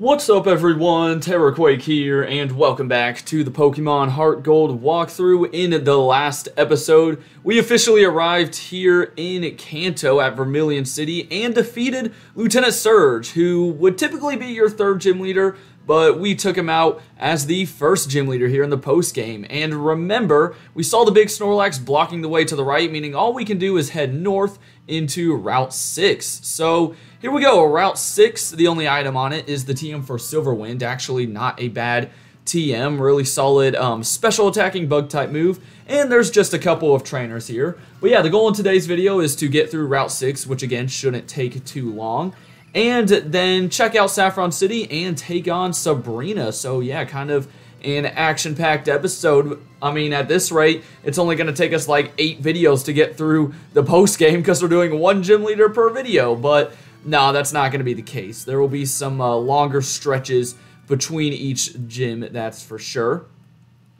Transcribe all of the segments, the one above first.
What's up everyone, Terrorquake here, and welcome back to the Pokemon HeartGold walkthrough. In the last episode, we officially arrived here in Kanto at Vermilion City and defeated Lieutenant Surge, who would typically be your third gym leader, but we took him out as the first gym leader here in the post-game. And remember, we saw the big Snorlax blocking the way to the right, meaning all we can do is head north into Route 6. So here we go, Route 6, the only item on it is the TM for Silverwind. Actually not a bad TM, really solid special attacking bug type move. And there's just a couple of trainers here. But yeah, the goal in today's video is to get through Route 6, which again shouldn't take too long. And then check out Saffron City and take on Sabrina. So yeah, kind of an action-packed episode. I mean, at this rate, it's only going to take us like 8 videos to get through the post-game because we're doing 1 gym leader per video. But no, that's not going to be the case. There will be some longer stretches between each gym, that's for sure.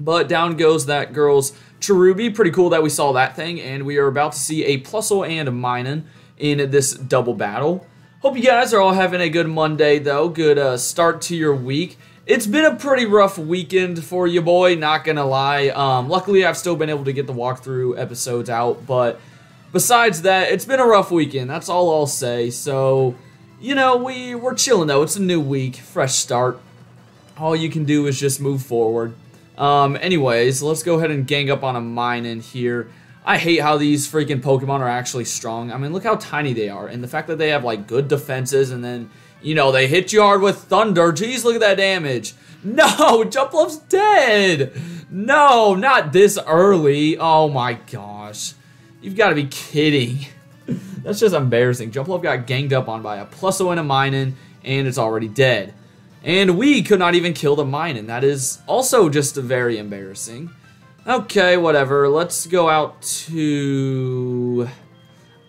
But down goes that girl's Cherubi. Pretty cool that we saw that thing. And we are about to see a Plusle and a Minun in this double battle. Hope you guys are all having a good Monday, though. Good start to your week. It's been a pretty rough weekend for you, boy, not gonna lie. Luckily, I've still been able to get the walkthrough episodes out, but besides that, it's been a rough weekend. That's all I'll say. So, you know, we're chilling, though. It's a new week, fresh start. All you can do is just move forward. Anyways, let's go ahead and gang up on a Minun here. I hate how these freaking Pokemon are actually strong. I mean, look how tiny they are. And the fact that they have, like, good defenses and then, you know, they hit you hard with Thunder. Jeez, look at that damage. No, Jumpluff's dead. No, not this early. Oh, my gosh. You've got to be kidding. That's just embarrassing. Jumpluff got ganged up on by a Plusle and a Minun, and it's already dead. And we could not even kill the Minun. That is also just very embarrassing. Okay, whatever. Let's go out to...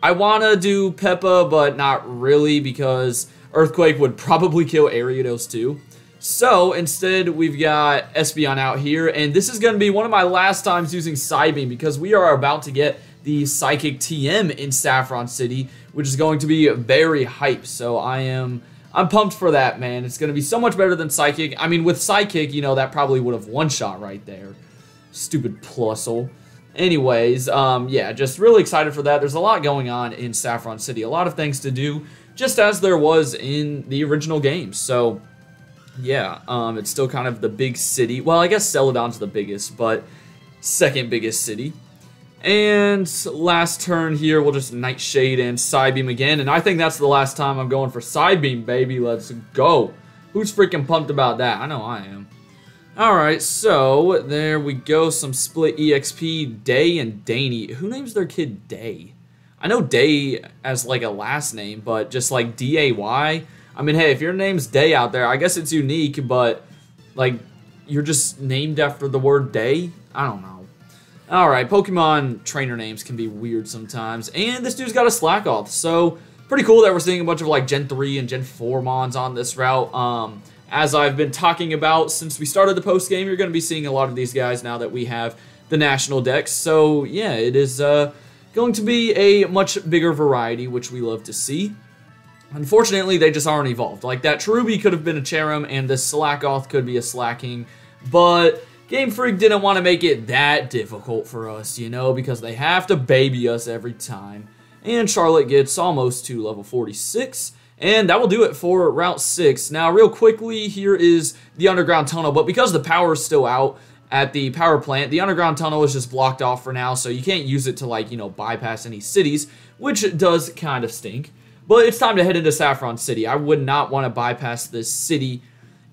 I want to do Peppa, but not really because Earthquake would probably kill Ariados too. So instead, we've got Espeon out here, and this is going to be one of my last times using Psybeam because we are about to get the Psychic TM in Saffron City, which is going to be very hype. So I'm pumped for that, man. It's going to be so much better than Psychic. I mean, with Psychic, you know, that probably would have one-shot right there. Stupid Plusle. Anyways, yeah, just really excited for that. There's a lot going on in Saffron City. A lot of things to do, just as there was in the original game. So, yeah, it's still kind of the big city. Well, I guess Celadon's the biggest, but second biggest city. And last turn here, we'll just Nightshade and Psybeam again. And I think that's the last time I'm going for Psybeam, baby. Let's go. Who's freaking pumped about that? I know I am. Alright, so there we go. Some split EXP, Day and Danny. Who names their kid Day? I know Day as like a last name, but just like D-A-Y. I mean, hey, if your name's Day out there, I guess it's unique, but like you're just named after the word Day? I don't know. Alright, Pokemon trainer names can be weird sometimes. And this dude's got a Slakoth, so pretty cool that we're seeing a bunch of like Gen 3 and Gen 4 Mons on this route. As I've been talking about since we started the post game, you're going to be seeing a lot of these guys now that we have the national decks. So yeah, it is going to be a much bigger variety, which we love to see. Unfortunately, they just aren't evolved. Like that Cherubi could have been a Cherim, and this Slakoth could be a Slacking, but Game Freak didn't want to make it that difficult for us, you know, because they have to baby us every time. And Charlotte gets almost to level 46. And that will do it for Route 6. Now, real quickly, here is the underground tunnel. But because the power is still out at the power plant, the underground tunnel is just blocked off for now. So you can't use it to, like, you know, bypass any cities, which does kind of stink. But it's time to head into Saffron City. I would not want to bypass this city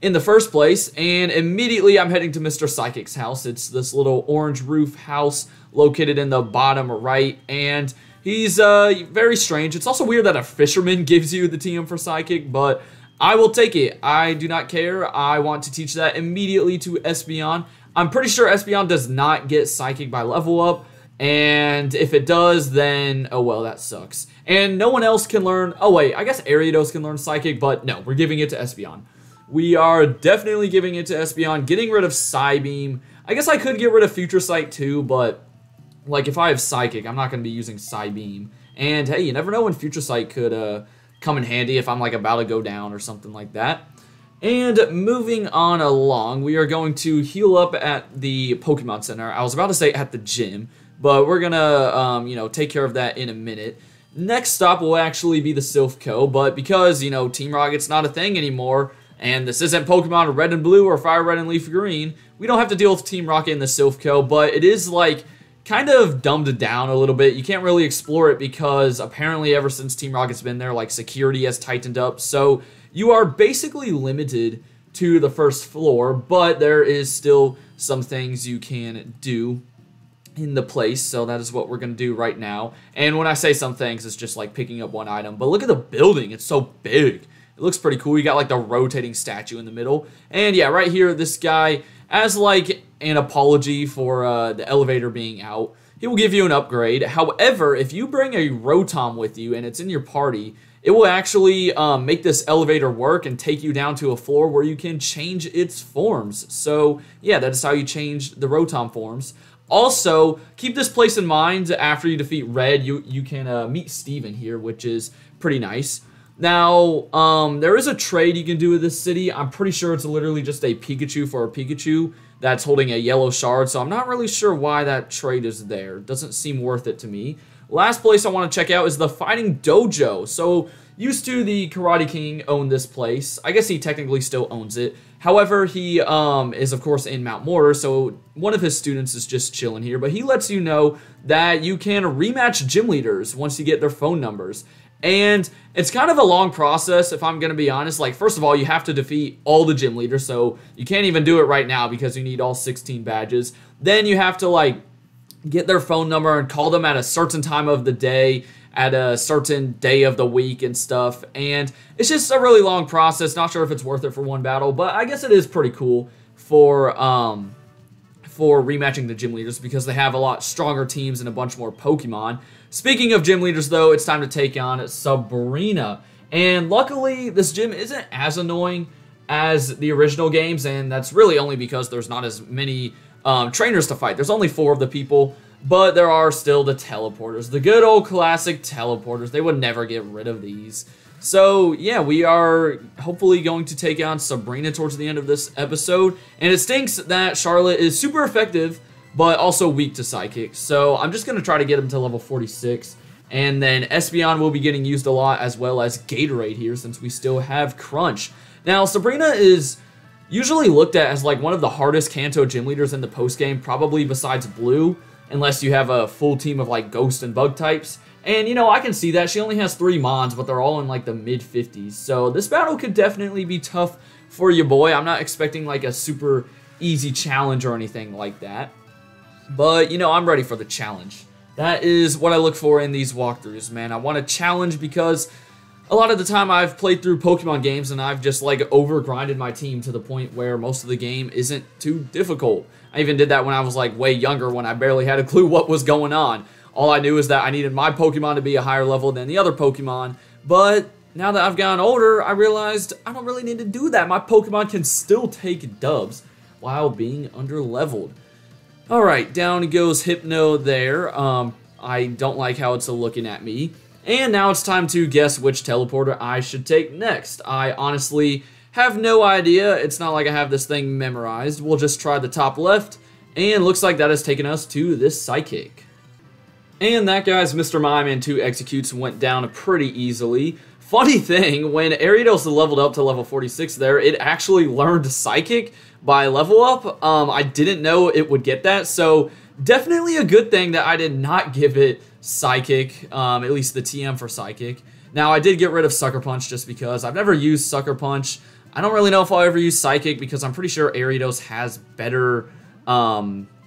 in the first place. And immediately, I'm heading to Mr. Psychic's house. It's this little orange roof house located in the bottom right. And he's very strange. It's also weird that a fisherman gives you the TM for Psychic, but I will take it. I do not care. I want to teach that immediately to Espeon. I'm pretty sure Espeon does not get Psychic by level up, and if it does, then, oh well, that sucks. And no one else can learn, oh wait, I guess Ariados can learn Psychic, but no, we're giving it to Espeon. We are definitely giving it to Espeon, getting rid of Psybeam. I guess I could get rid of Future Sight too, but like, if I have Psychic, I'm not going to be using Psybeam. And, hey, you never know when Future Sight could come in handy if I'm, like, about to go down or something like that. And moving on along, we are going to heal up at the Pokemon Center. I was about to say at the gym, but we're gonna, you know, take care of that in a minute. Next stop will actually be the Silphco, but because, you know, Team Rocket's not a thing anymore, and this isn't Pokemon Red and Blue or Fire Red and Leaf Green, we don't have to deal with Team Rocket in the Silphco, but it is, like, kind of dumbed down a little bit. You can't really explore it because apparently ever since Team Rocket's been there, like, security has tightened up, so you are basically limited to the first floor, but there is still some things you can do in the place, so that is what we're going to do right now. And when I say some things, it's just like picking up one item, but look at the building. It's so big. It looks pretty cool. You got like the rotating statue in the middle, and yeah, right here, this guy, as like an apology for the elevator being out, he will give you an upgrade. However, if you bring a Rotom with you and it's in your party, it will actually make this elevator work and take you down to a floor where you can change its forms. So yeah, that is how you change the Rotom forms. Also, keep this place in mind. After you defeat Red, you can meet Steven here, which is pretty nice. Now, there is a trade you can do with this city. I'm pretty sure it's literally just a Pikachu for a Pikachu that's holding a yellow shard, so I'm not really sure why that trade is there. It doesn't seem worth it to me. Last place I want to check out is the Fighting Dojo. So, used to the Karate King owned this place. I guess he technically still owns it. However, he is, of course, in Mount Mortar, so one of his students is just chilling here. But he lets you know that you can rematch gym leaders once you get their phone numbers. And it's kind of a long process, if I'm going to be honest. Like, first of all, you have to defeat all the gym leaders, so you can't even do it right now because you need all 16 badges. Then you have to, like, get their phone number and call them at a certain time of the day, at a certain day of the week and stuff, and it's just a really long process. Not sure if it's worth it for one battle, but I guess it is pretty cool for rematching the gym leaders because they have a lot stronger teams and a bunch more Pokemon. Speaking of gym leaders, though, it's time to take on Sabrina, and luckily this gym isn't as annoying as the original games, and that's really only because there's not as many trainers to fight. There's only 4 of the people, but there are still the teleporters, the good old classic teleporters. They would never get rid of these. So yeah, we are hopefully going to take on Sabrina towards the end of this episode, and it stinks that Charlotte is super effective, but also weak to Psychic. So I'm just going to try to get him to level 46, and then Espeon will be getting used a lot, as well as Gatorade here, since we still have Crunch. Now, Sabrina is usually looked at as like one of the hardest Kanto gym leaders in the postgame, probably besides Blue, unless you have a full team of like Ghost and Bug types. And, you know, I can see that. She only has 3 Mons, but they're all in like the mid-50s. So this battle could definitely be tough for your boy. I'm not expecting like a super easy challenge or anything like that. But, you know, I'm ready for the challenge. That is what I look for in these walkthroughs, man. I want a challenge because a lot of the time I've played through Pokemon games and I've just like over-grinded my team to the point where most of the game isn't too difficult. I even did that when I was like way younger, when I barely had a clue what was going on. All I knew is that I needed my Pokemon to be a higher level than the other Pokemon, but now that I've gotten older, I realized I don't really need to do that. My Pokemon can still take dubs while being underleveled. Alright, down goes Hypno there. I don't like how it's looking at me. And now it's time to guess which teleporter I should take next. I honestly have no idea. It's not like I have this thing memorized. We'll just try the top left, and looks like that has taken us to this Psychic. And that, guys, Mr. Mime and 2 Executes went down pretty easily. Funny thing, when Ariados leveled up to level 46 there, it actually learned Psychic by level up. I didn't know it would get that, so definitely a good thing that I did not give it Psychic, at least the TM for Psychic. Now, I did get rid of Sucker Punch just because I've never used Sucker Punch. I don't really know if I'll ever use Psychic because I'm pretty sure Ariados has better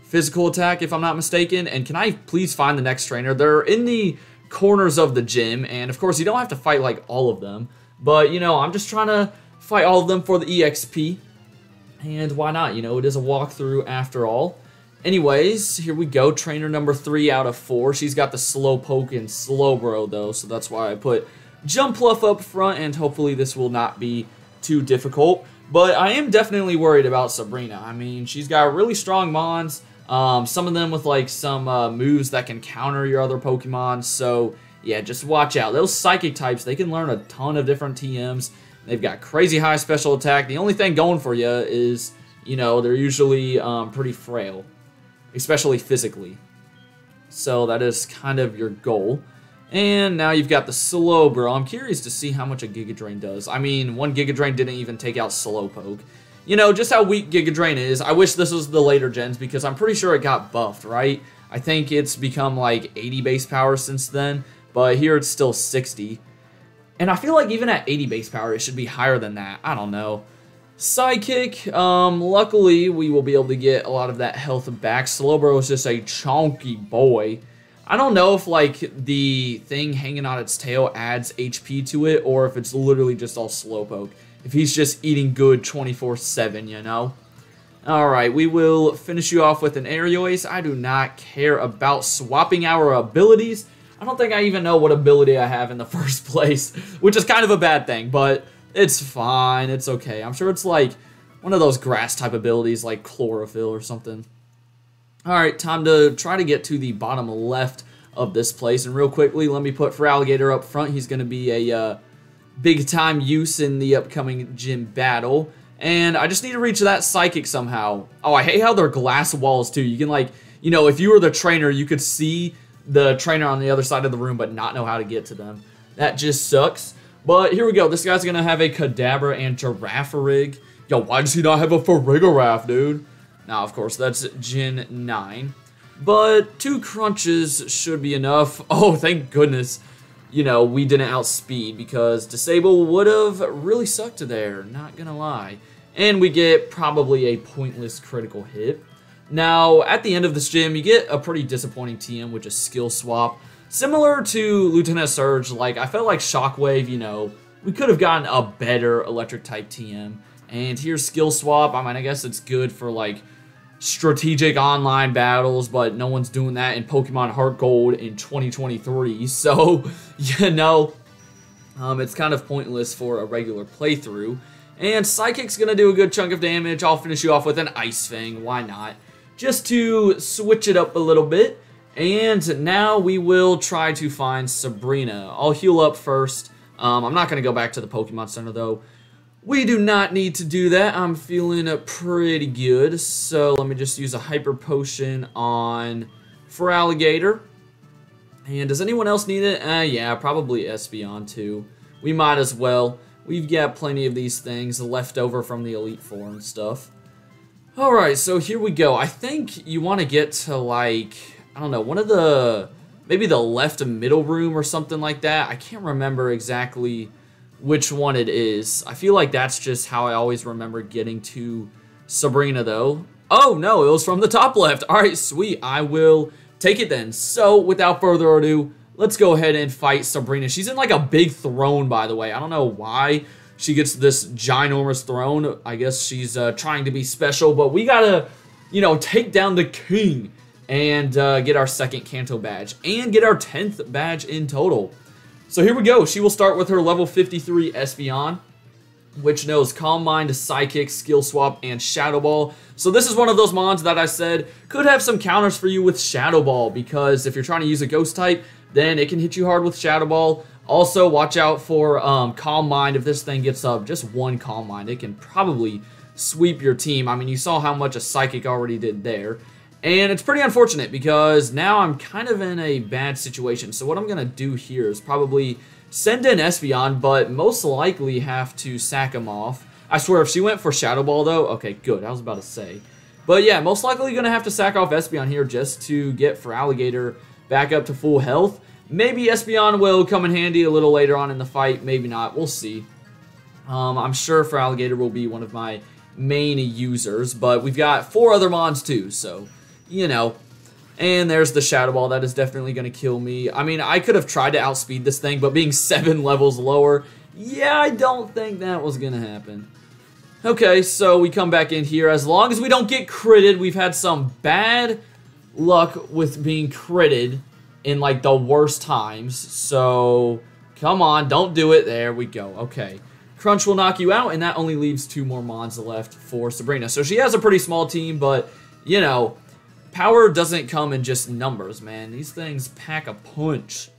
physical attack, if I'm not mistaken. And can I please find the next trainer? They're in the corners of the gym, and of course, you don't have to fight like all of them. But, you know, I'm just trying to fight all of them for the EXP. And why not? You know, it is a walkthrough after all. Anyways, here we go. Trainer number 3 out of 4. She's got the Slowpoke and Slowbro, though, so that's why I put Jumpluff up front, and hopefully this will not be too difficult. But I am definitely worried about Sabrina. I mean, she's got really strong Mons, some of them with, like, some moves that can counter your other Pokemon, so, yeah, just watch out. Those Psychic types, they can learn a ton of different TMs, They've got crazy high special attack. The only thing going for you is, you know, they're usually pretty frail, especially physically. So that is kind of your goal. And now you've got the Slowbro. I'm curious to see how much a Giga Drain does. I mean, one Giga Drain didn't even take out Slowpoke. You know, just how weak Giga Drain is. I wish this was the later gens because I'm pretty sure it got buffed, right? I think it's become like 80 base power since then, but here it's still 60. And I feel like even at 80 base power, it should be higher than that. I don't know. Psychic, luckily we will be able to get a lot of that health back. Slowbro is just a chonky boy. I don't know if like the thing hanging on its tail adds HP to it or if it's literally just all Slowpoke. If he's just eating good 24/7, you know? Alright, we will finish you off with an Aerial Ace. I do not care about swapping our abilities. I don't think I even know what ability I have in the first place, which is kind of a bad thing, but it's fine. It's okay. I'm sure it's like one of those grass type abilities like Chlorophyll or something. Alright, time to try to get to the bottom left of this place. And real quickly, let me put Feraligatr up front. He's going to be a big time use in the upcoming gym battle. And I just need to reach that Psychic somehow. Oh, I hate how they're glass walls too. You can like, you know, if you were the trainer, you could see the trainer on the other side of the room but not know how to get to them. That just sucks. But here we go. This guy's going to have a Kadabra and Girafarig. Yo, why does he not have a Farigiraf, dude? Now, of course, that's Gen 9. But 2 crunches should be enough. Oh, thank goodness, you know, we didn't outspeed because Disable would have really sucked there, not gonna lie. And we get probably a pointless critical hit. Now, at the end of this gym, you get a pretty disappointing TM, which is Skill Swap. Similar to Lieutenant Surge, like, I felt like Shockwave, you know, we could have gotten a better Electric-type TM. And here's Skill Swap. I mean, I guess it's good for, like, strategic online battles, but no one's doing that in Pokemon HeartGold in 2023. So, you know, it's kind of pointless for a regular playthrough. And Psychic's going to do a good chunk of damage. I'll finish you off with an Ice Fang. Why not? Just to switch it up a little bit. And now we will try to find Sabrina. I'll heal up first. I'm not going to go back to the Pokemon Center, though. We do not need to do that. I'm feeling pretty good. So let me just use a Hyper Potion on Feraligatr. And does anyone else need it? Yeah, probably Espeon too. We might as well. We've got plenty of these things left over from the Elite Four and stuff. Alright, so here we go. I think you want to get to, like, I don't know, one of the, maybe the left middle room or something like that. I can't remember exactly which one it is. I feel like that's just how I always remember getting to Sabrina, though. Oh, no, it was from the top left. All right, sweet. I will take it then. So, without further ado, let's go ahead and fight Sabrina. She's in, like, a big throne, by the way. I don't know why she gets this ginormous throne. I guess she's trying to be special, but we gotta, you know, take down the king and get our 2nd Kanto badge and get our 10th badge in total. So here we go. She will start with her level 53 Espeon, which knows Calm Mind, Psychic, Skill Swap, and Shadow Ball. So this is one of those mons that I said could have some counters for you with Shadow Ball, because if you're trying to use a Ghost type, then it can hit you hard with Shadow Ball. Also, watch out for Calm Mind. If this thing gets up just 1 Calm Mind, it can probably sweep your team. I mean, you saw how much a Psychic already did there. And it's pretty unfortunate because now I'm kind of in a bad situation. So what I'm going to do here is probably send in Espeon, but most likely have to sack him off. I swear, if she went for Shadow Ball, though, okay, good. I was about to say. But yeah, most likely going to have to sack off Espeon here just to get Feraligatr back up to full health. Maybe Espeon will come in handy a little later on in the fight. Maybe not. We'll see. I'm sure Feraligatr will be one of my main users, but we've got 4 other mons too, so you know. And there's the Shadow Ball. That is definitely going to kill me. I mean, I could have tried to outspeed this thing, but being 7 levels lower, yeah, I don't think that was going to happen. Okay, so we come back in here. As long as we don't get critted, we've had some bad luck with being critted in, like, the worst times. So, come on, don't do it. There we go. Okay. Crunch will knock you out, and that only leaves 2 more mons left for Sabrina. So she has a pretty small team, but, you know, power doesn't come in just numbers, man. These things pack a punch.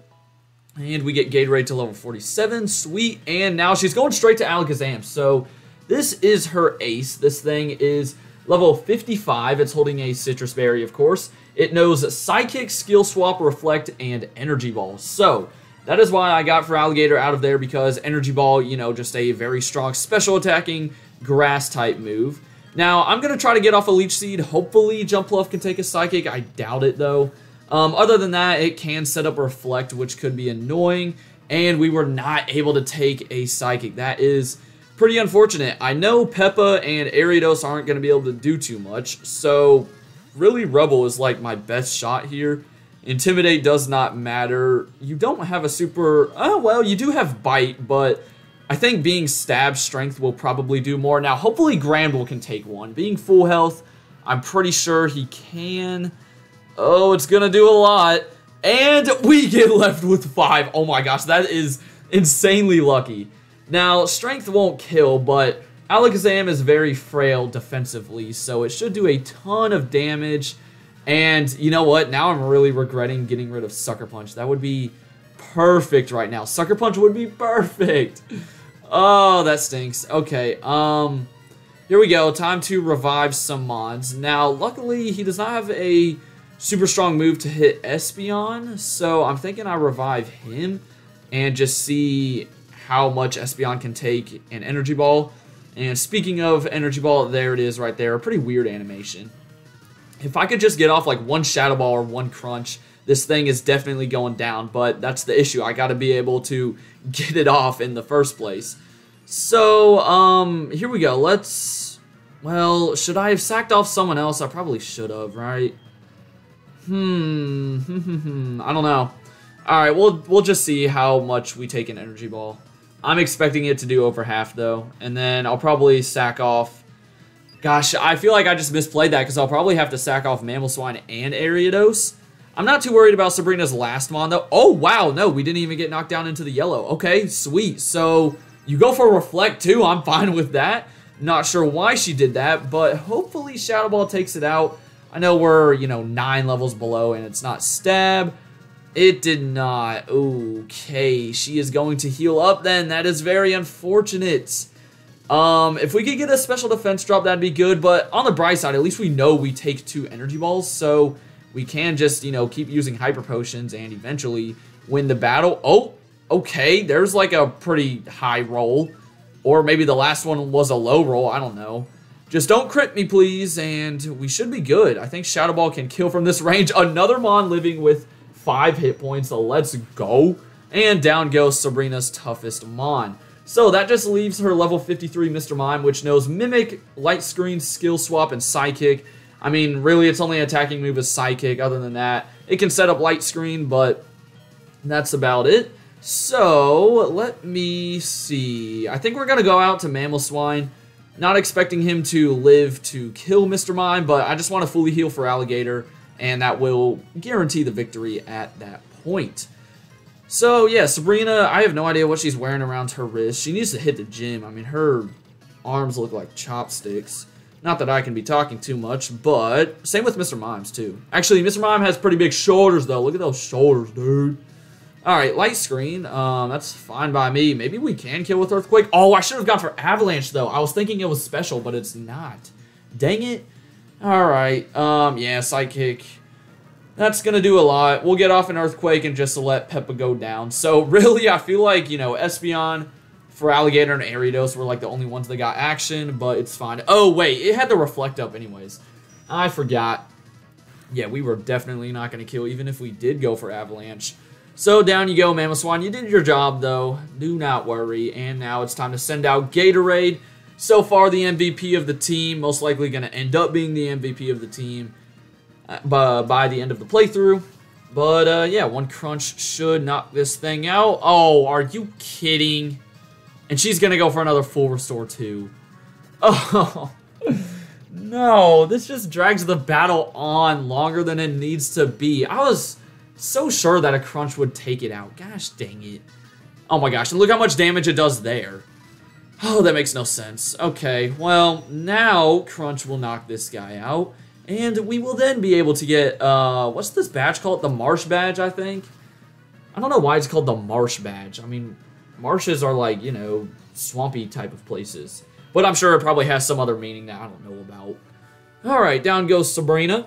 And we get Gatorade to level 47. Sweet. And now she's going straight to Alakazam. So this is her ace. This thing is level 55. It's holding a Citrus Berry, of course. It knows Psychic, Skill Swap, Reflect, and Energy Ball. So that is why I got for Alligator out of there, because Energy Ball, you know, just a very strong special attacking grass type move. Now, I'm going to try to get off a Leech Seed. Hopefully, Jumpluff can take a Psychic. I doubt it, though. Other than that, it can set up Reflect, which could be annoying. And we were not able to take a Psychic. That is pretty unfortunate. I know Peppa and Ariados aren't going to be able to do too much. So, really, Rubble is like my best shot here. Intimidate does not matter. You don't have a super... Oh, well, you do have Bite, but I think being Stab Strength will probably do more. Now, hopefully Granbull can take one. Being full health, I'm pretty sure he can. Oh, it's going to do a lot. And we get left with 5. Oh my gosh, that is insanely lucky. Now, Strength won't kill, but Alakazam is very frail defensively, so it should do a ton of damage. And you know what? Now I'm really regretting getting rid of Sucker Punch. That would be perfect right now. Sucker Punch would be perfect. Oh, that stinks. Okay, here we go. Time to revive some Mons. Now, luckily, he does not have a super strong move to hit Espeon, so I'm thinking I revive him and just see how much Espeon can take an Energy Ball. And speaking of Energy Ball, there it is right there. A pretty weird animation. If I could just get off like one Shadow Ball or one Crunch, this thing is definitely going down, but that's the issue. I got to be able to get it off in the first place. So, here we go. Well, should I have sacked off someone else? I probably should have, right? I don't know. Alright, we'll just see how much we take an Energy Ball. I'm expecting it to do over half, though. And then I'll probably sack off... Gosh, I feel like I just misplayed that, because I'll probably have to sack off Mamoswine and Ariados. I'm not too worried about Sabrina's last Mon, though. Oh, wow, no, we didn't even get knocked down into the yellow. Okay, sweet. So, you go for Reflect, too. I'm fine with that. Not sure why she did that, but hopefully Shadow Ball takes it out. I know we're, you know, 9 levels below, and it's not Stab. It did not. Okay, she is going to heal up then. That is very unfortunate. If we could get a special defense drop, that'd be good, but on the bright side, at least we know we take 2 Energy Balls, so we can just, you know, keep using Hyper Potions and eventually win the battle. Oh, okay, there's like a pretty high roll, or maybe the last one was a low roll, I don't know. Just don't crit me, please, and we should be good. I think Shadow Ball can kill from this range. Another Mon living with 5 hit points, so let's go. And down goes Sabrina's toughest Mon. So that just leaves her level 53 Mr. Mime, which knows Mimic, Light Screen, Skill Swap, and Psychic. I mean, really, its only attacking move is Psychic. Other than that, it can set up Light Screen, but that's about it. So, let me see. I think we're going to go out to Mamoswine. Not expecting him to live to kill Mr. Mime, but I just want to fully heal for Alligator, and that will guarantee the victory at that point. So, yeah, Sabrina, I have no idea what she's wearing around her wrist. She needs to hit the gym. I mean, her arms look like chopsticks. Not that I can be talking too much, but same with Mr. Mime's, too. Actually, Mr. Mime has pretty big shoulders, though. Look at those shoulders, dude. Alright, Light Screen. That's fine by me. Maybe we can kill with Earthquake. Oh, I should have gone for Avalanche, though. I was thinking it was special, but it's not. Dang it. Alright, yeah, Psychic. That's going to do a lot. We'll get off an Earthquake and just let Peppa go down. So, really, I feel like, you know, Espeon for Alligator and Ariados were, like, the only ones that got action, but it's fine. Oh, wait, it had to Reflect up anyways. I forgot. Yeah, we were definitely not going to kill, even if we did go for Avalanche. So, down you go, Mamoswine. You did your job, though. Do not worry. And now it's time to send out Gatorade. So far, the MVP of the team. Most likely going to end up being the MVP of the team by the end of the playthrough. But, yeah, one Crunch should knock this thing out. Oh, are you kidding? And she's going to go for another full restore, too. Oh, no. This just drags the battle on longer than it needs to be. I was so sure that a Crunch would take it out. Gosh dang it. Oh, my gosh. And look how much damage it does there. Oh, that makes no sense. Okay, well, now Crunch will knock this guy out. And we will then be able to get, what's this badge called? The Marsh badge, I think. I don't know why it's called the Marsh Badge. I mean, marshes are like, you know, swampy type of places. But I'm sure it probably has some other meaning that I don't know about. Alright, down goes Sabrina.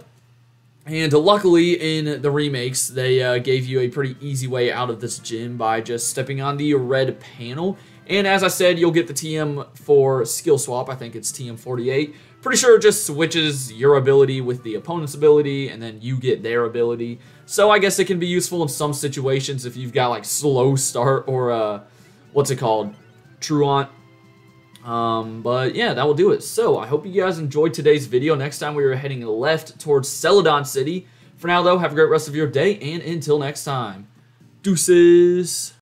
And luckily, in the remakes, they gave you a pretty easy way out of this gym by just stepping on the red panel. And as I said, you'll get the TM for skill swap. I think it's TM48. Pretty sure it just switches your ability with the opponent's ability, and then you get their ability. So I guess it can be useful in some situations if you've got like slow start or what's it called? Truant. But yeah, that will do it. So I hope you guys enjoyed today's video. Next time we are heading left towards Celadon City. For now though, have a great rest of your day, and until next time, deuces.